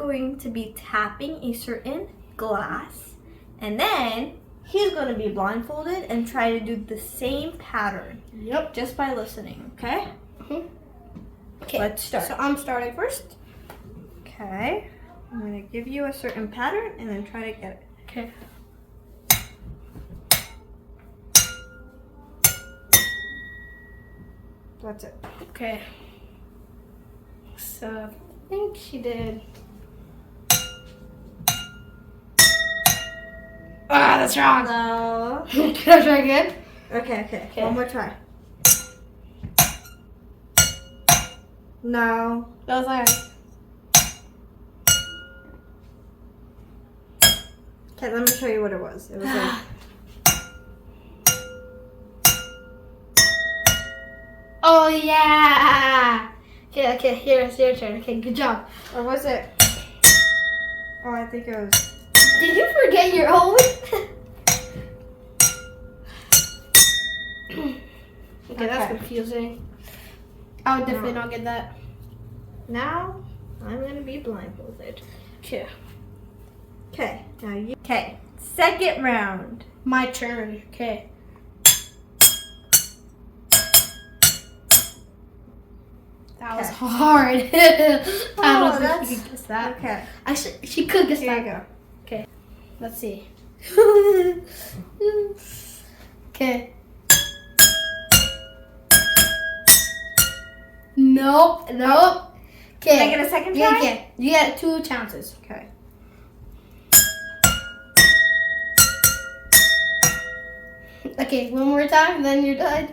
going to be tapping a certain glass, and then he's going to be blindfolded and try to do the same pattern. Yep. Just by listening, okay? Okay, let's start. So I'm starting first. Okay. I'm going to give you a certain pattern and then try to get it. Okay. That's it. Okay. So I think she did. Ah, that's wrong. No. Can I try again? Okay. One more try. No. That was like. Okay, let me show you what it was. It was like. Oh yeah. Okay. Here's your turn. Okay, good job. Or was it? Oh, I think it was. Did you forget your own? Okay, that's confusing. I would definitely not get that. Now, I'm gonna be blindfolded. Okay. Okay, now you. Okay, second round. My turn. Okay. That was hard. I don't think she could guess that. Okay. Actually, she could guess Here that. you go. Okay. Let's see. Okay. Nope. Okay. Can I get a second try? Yeah. You get 2 chances. Okay. Okay, one more time, then you're done.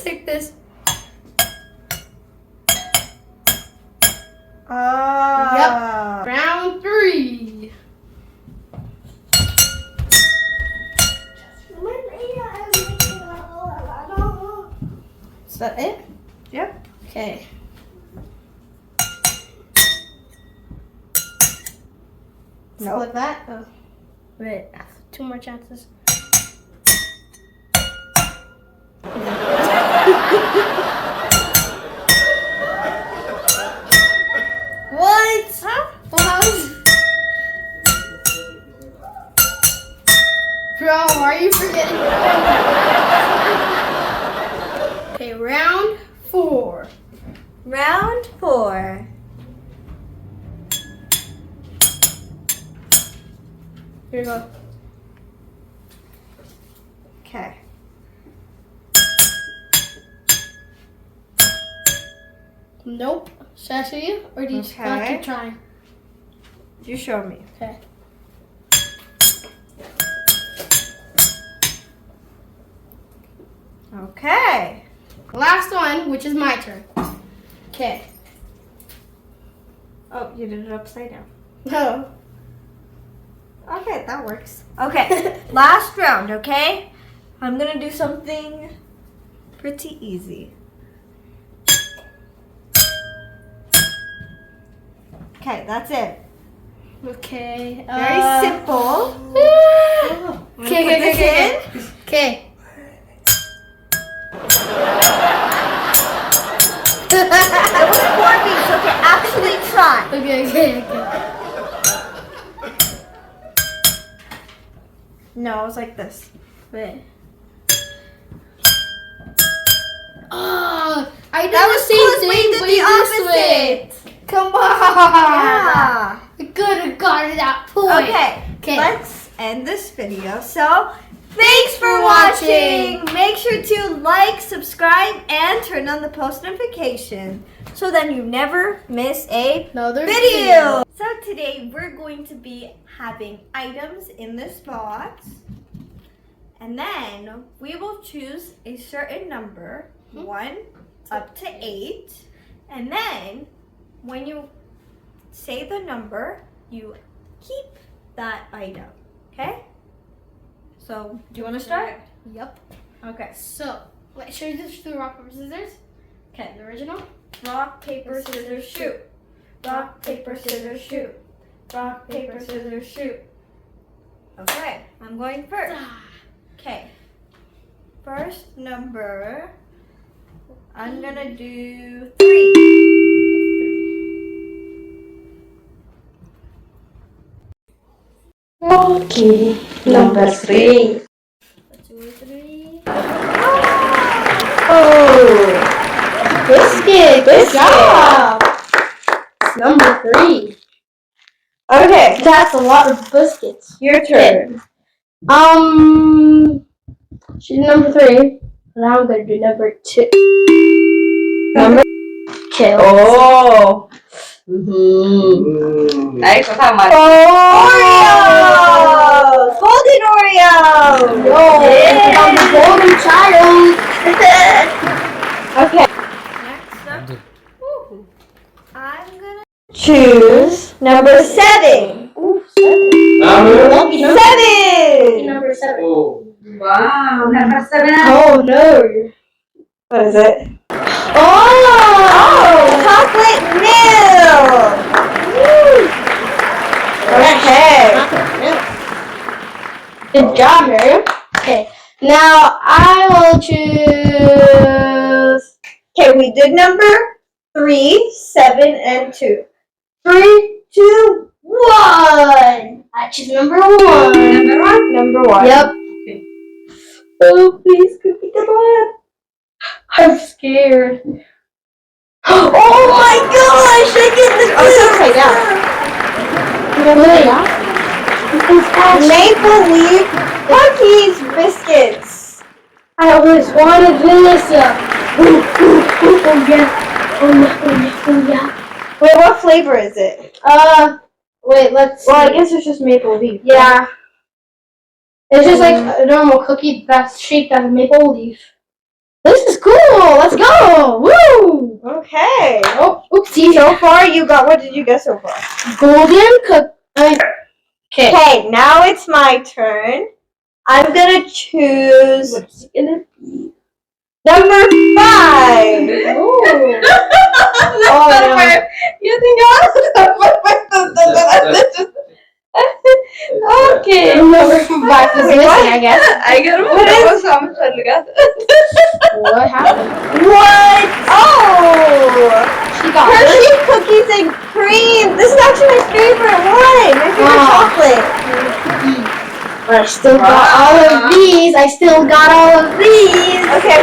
Take this. Yep. Round 3. Is that it? Yep. Okay. Nope. Like that? Oh. Wait, 2 more chances. What? Huh? Bro, are you forgetting? Okay, round 4. Round 4. Here you go. Okay. Nope. Should I show you? Or do you just gotta keep trying? You show me. Okay. Okay. Last one, which is my turn. Okay. Oh, you did it upside down. No. Okay, that works. Okay, last round, okay? I'm gonna do something pretty easy. Okay, that's it. Okay. Very simple. Okay. Okay. It was 4 beats, okay? Actually try. Okay. No, it was like this. Wait. Oh, I did That the was same close, but thing, you did but the this way. Come on. Yeah. I could have gotten that point. Okay, let's end this video. So, thanks for watching. Make sure to like, subscribe, and turn on the post notification so then you never miss another video. So today we're going to be having items in this box, and then we will choose a certain number, 1 up to 8, and then when you say the number, you keep that item, okay? So, do you want to start? Yep. Okay. So, wait, should we just do rock, paper, scissors? Okay, the original. Rock, paper, scissors, shoot. Rock, paper, scissors, shoot. Rock, paper, scissors, shoot. Okay, I'm going first. Okay. First number, I'm gonna do 3. Okay, number 3. 2, 3. Oh, biscuit. Good job. It's number 3. Okay, That's a lot of biscuits. your turn. She did number 3. Now I'm gonna do number 2. Number. Okay. Oh. Nice. How much? Oreos! Golden Oreos! No, I'm the golden child. Okay. Next up, I'm gonna choose number 7. Ooh, 7. Lucky number. 7! Number 7. Oh, wow, number 7. Oh no. What is it? Oh! Chocolate milk! Okay. Good job, Miriam. Okay, now I will choose Okay, we did number 3, 7, and 2. 3, 2, 1. I choose number 1. Number 1? Number 1. Yep. Okay. Oh, please, cookie, come on. I'm scared. Oh my gosh! I get the Oh, it's upside down. Maple leaf cookies biscuits. I always wanted this. Oh yeah. Oh yeah. Oh yeah. Oh yeah. Wait, what flavor is it? Wait, let's see. Well, I guess it's just maple leaf. Yeah. It's just like a normal cookie that's shaped as a maple leaf. This is cool. Let's go. Woo! Okay. Oh, oopsie. So far, what did you get so far? Golden Okay. Okay, now it's my turn. I'm gonna choose What's it gonna be? number 5. Oh. Oh, no. You think Okay. Number 5 is missing, I guess. I get What is- What happened? What? Oh! She got Hershey cookies and cream. This is actually my favorite one. My favorite Wow. chocolate. But I still got all of these. Okay.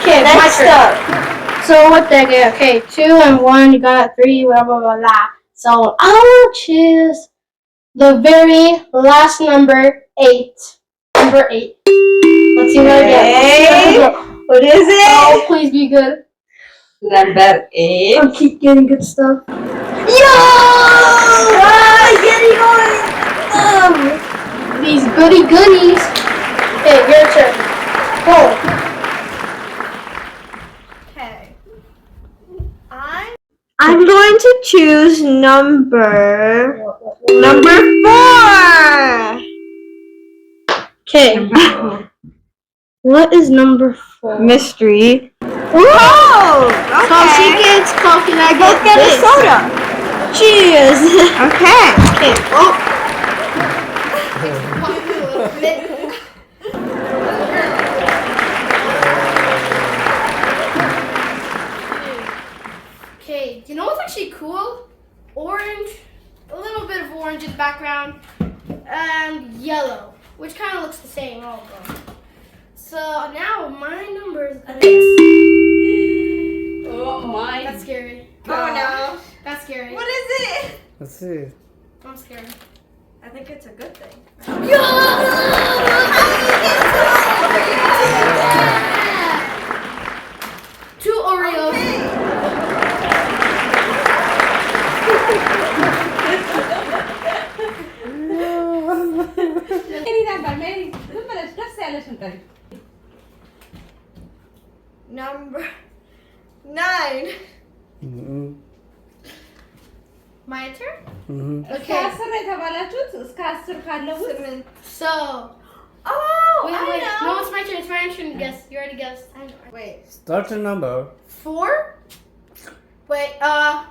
Okay, my Next turn. up. So what the heck? Okay, 2 and 1, you got 3, blah blah blah blah. So I'll choose the very last number 8. Number 8. Let's see what I get. What is Oh, it? please be good. Number 8. I'll keep getting good stuff. Yo! Getting all These goody goodies. Okay, your turn. Go. Okay. I'm going to choose number 4. Okay. What is number 4? Mystery. Whoa! Okay. So she gets coffee and I Both get a this. soda. Cheers. Okay. Okay. Oh. Okay, do you know what's actually cool? Orange, a little bit of orange in the background, and yellow, which kind of looks the same, all of them. So now my number is Oh my. That's scary. Oh no. That's scary. What is it? Let's see. I'm scared. I think it's a good thing. Two Oreos. Number 9. Mm-hmm. My turn? Mm-hmm. Okay. So. Oh, Wait. I know. No, it's my turn. It's my turn to guess. You already guessed. I know. Wait. Start a number. 4? Wait, 0.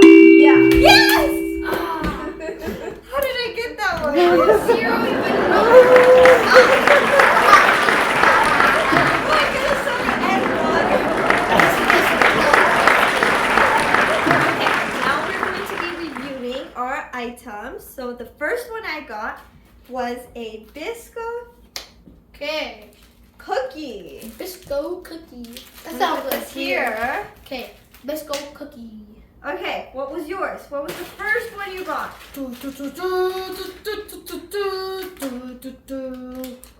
Yeah. Yes! How did I get that one? 0 even Oh, I got a soda and items. So the first one I got was a Bisco Okay. cookie. Bisco cookie. That Look sounds at good. this here. Okay. Bisco cookie. Okay, what was yours? What was the first one you got?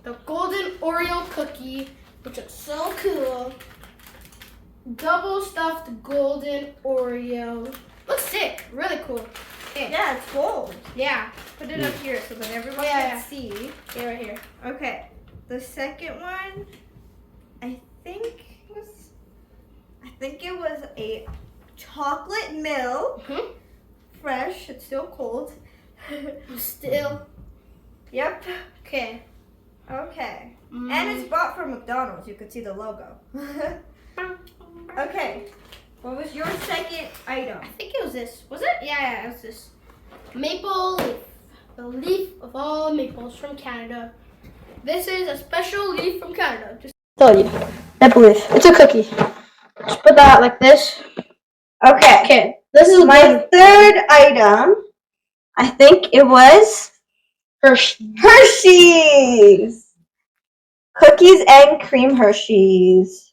The golden Oreo cookie, which is so cool. Double stuffed golden Oreo. Looks sick. Really cool. Okay. Yeah, it's gold. Yeah. Put it up here so that everyone Yeah, can yeah. see. Yeah, right here. Okay, the second one, I think it was a chocolate milk, Mhm. fresh. It's still cold. Still. Yep. Okay. Okay. Mm. And it's bought from McDonald's. You could see the logo. Okay. What was your second item? I think it was this. Was it? Yeah, it was this. Maple leaf. The leaf of all maples from Canada. This is a special leaf from Canada. Just Tell you. Maple leaf. It's a cookie. Just put that like this. Okay. Okay. This is My third item, I think it was Hershey's. Cookies and cream Hershey's.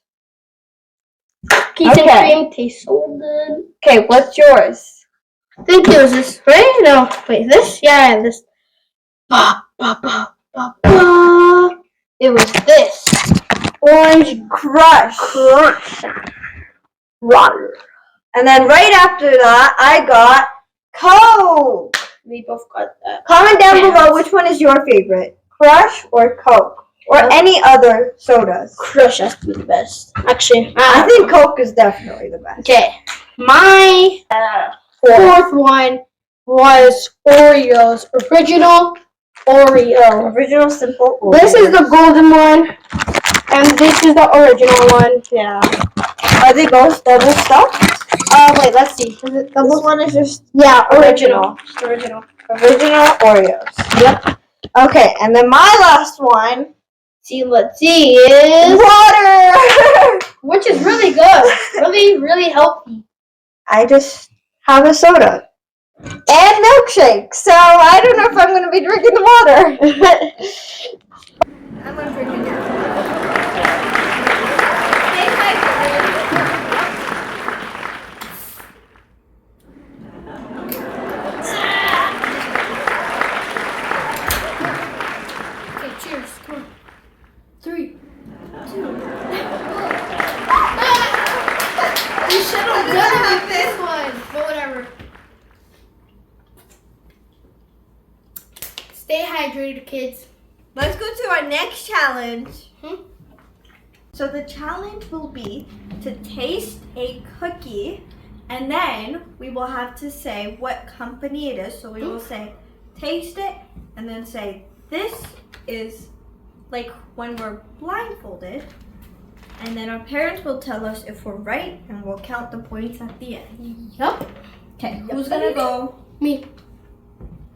Cookies and Okay. cream taste so good. Okay, what's yours? I think it was this, right? No, wait, this? Yeah, this. Ba, ba, ba, ba, ba. It was this. Orange Crush. Water. And then right after that, I got Coke. We both got that. Comment down Yeah. below which one is your favorite, Crush or Coke, or any other sodas. Crush has to be the best. Actually, I think Coke is definitely the best. Okay, my fourth one was Oreos. Original Oreo. Original simple. This is the Oreos. golden one, and this is the original one. Yeah. Are they both double stuffed? Wait, let's see. Is it This double? one is just Yeah, original. Original. Original Oreos. Yep. Okay, and then my last one, Let's see, is water. which is really good. Really healthy. I just have a soda and milkshake, so I don't know if I'm going to be drinking the water. I'm going to drink it now. okay, cheers. Come on. 3, 2. You should have done it with this one. But whatever. Stay hydrated, kids. Let's go to our next challenge. Hmm? So the challenge will be to taste a cookie, and then we will have to say what company it is. So we will say, taste it, and then say, this is like when we're blindfolded. And then our parents will tell us if we're right, and we'll count the points at the end. Yup. Okay, who's gonna go? Me.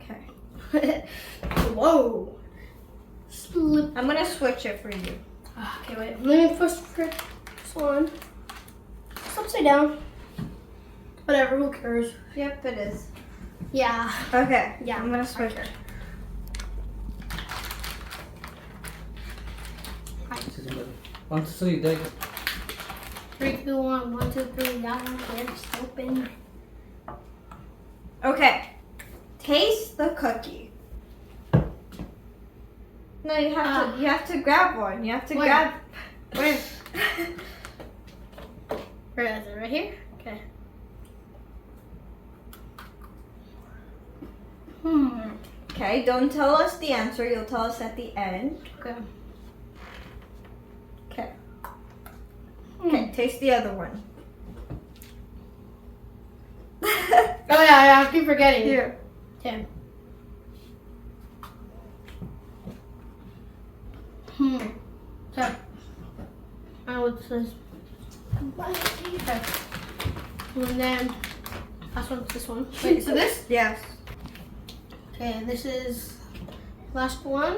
Okay. Whoa. Slip. I'm gonna switch it for you. Okay, wait. Let me first put this one. It's upside down. Whatever, who cares? Yep, it is. Yeah. Okay, Yeah, I'm gonna switch it. 1, 2, 3, take it. 3, 2, 1, 1, 2, 3. Yeah, it's open. Okay. Taste the cookie. No, you have to grab one. You have to Where? grab. Where? Where is it? Right here? Okay. Okay, don't tell us the answer. You'll tell us at the end. Okay. Okay. Okay, taste the other one. Oh yeah, I keep forgetting. Here. Okay. So, what's this? Okay. And then, last one's this one. Wait, so this? Yes. Okay, this is last one.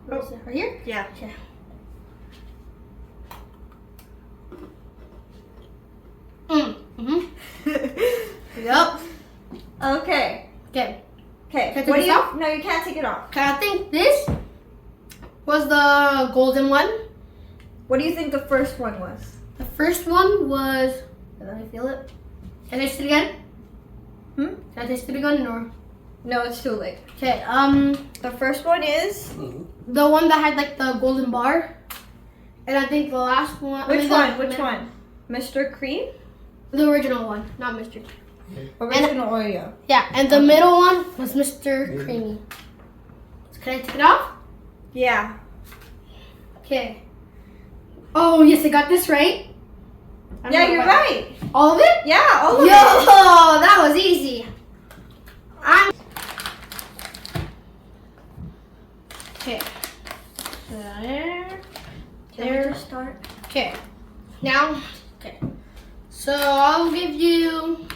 Where is it? Right here? Yeah. Okay. Mm-hmm. Yep. Okay. Okay. Okay. Can I take What do this you? off? No, you can't take it off. Okay, I think this was the golden one. What do you think the first one was? The first one was. Let me feel it. Can I taste it again? Hmm? Can I taste it again or? No, it's too late. Okay. The first one is. The one that had like the golden bar, and I think the last one. Which one? Which one? Mr. Cream? The original one, not Mr. Original Oreo. Yeah, and the middle one was Mr. Creamy. So can I take it off? Yeah. Okay. Oh yes, I got this right. I don't Yeah, know you're why. right. All of it? Yeah, all Yo, of it. that was easy. Okay. There. There. Start. Okay. Now. Okay. So I'll give you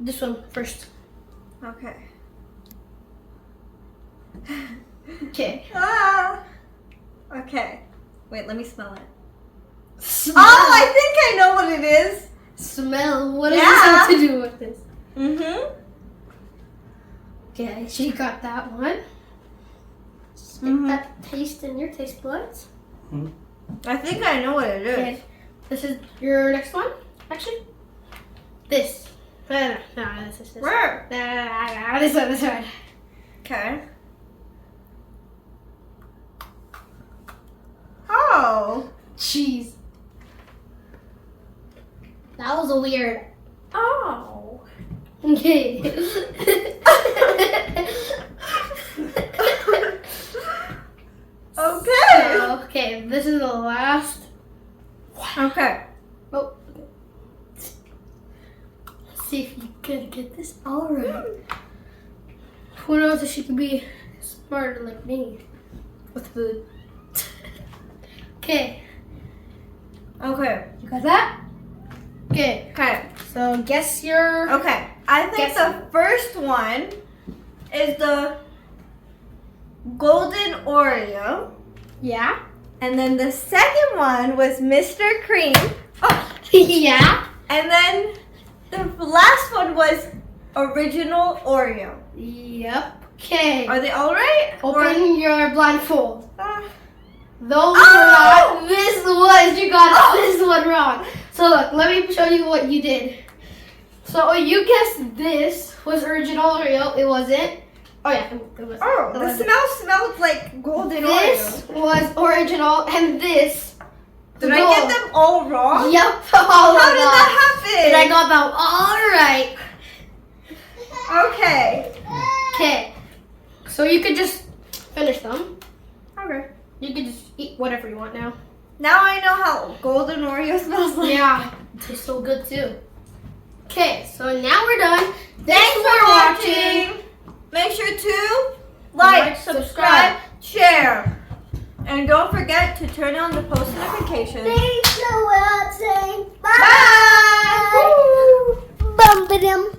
this one first. Okay. Okay. Ah. Okay. Wait, let me smell it. Smell. Oh, I think I know what it is. Smell. What does Yeah. this have to do with this? Mm-hmm. Okay, she got that one. Just get Mhm. that taste in your taste buds. I think I know what it is. Okay. This is your next one, actually. This. No, this is this. Where? No, this one, this one. Okay. Oh. Cheese. That was a weird. Oh. Okay. Okay. So, okay, this is the last. Okay. Oh. Let's see if you can get this all right. Who knows if she can be smarter like me with food. Okay, Okay. you got that? Okay, Okay. so guess your. Okay. I think Guess the first one is the golden Oreo. Yeah? And then the second one was Mr. Cream. Oh, Yeah? and then the last one was original Oreo. Yep. Okay. Are they all right? Open your blindfold. Or, Those Oh! were not. This was. You got this one wrong. So look, let me show you what you did. So you guessed this was original Oreo. It wasn't. Oh yeah, it was. oh, it the wasn't. smell smelled like golden This Oreo. was original, and this. Did I get them all wrong? Yep. All How of did them. that happen? And I got them all right. Okay. Okay. So you could just finish them. Okay. You could just eat whatever you want now. Now I know how golden Oreo smells like. Yeah, it tastes so good too. Okay, so now we're done. Thanks for watching. Make sure to like, subscribe, share. And don't forget to turn on the post notifications. Thanks for watching. Bye. Bye. Bum-ba-dum.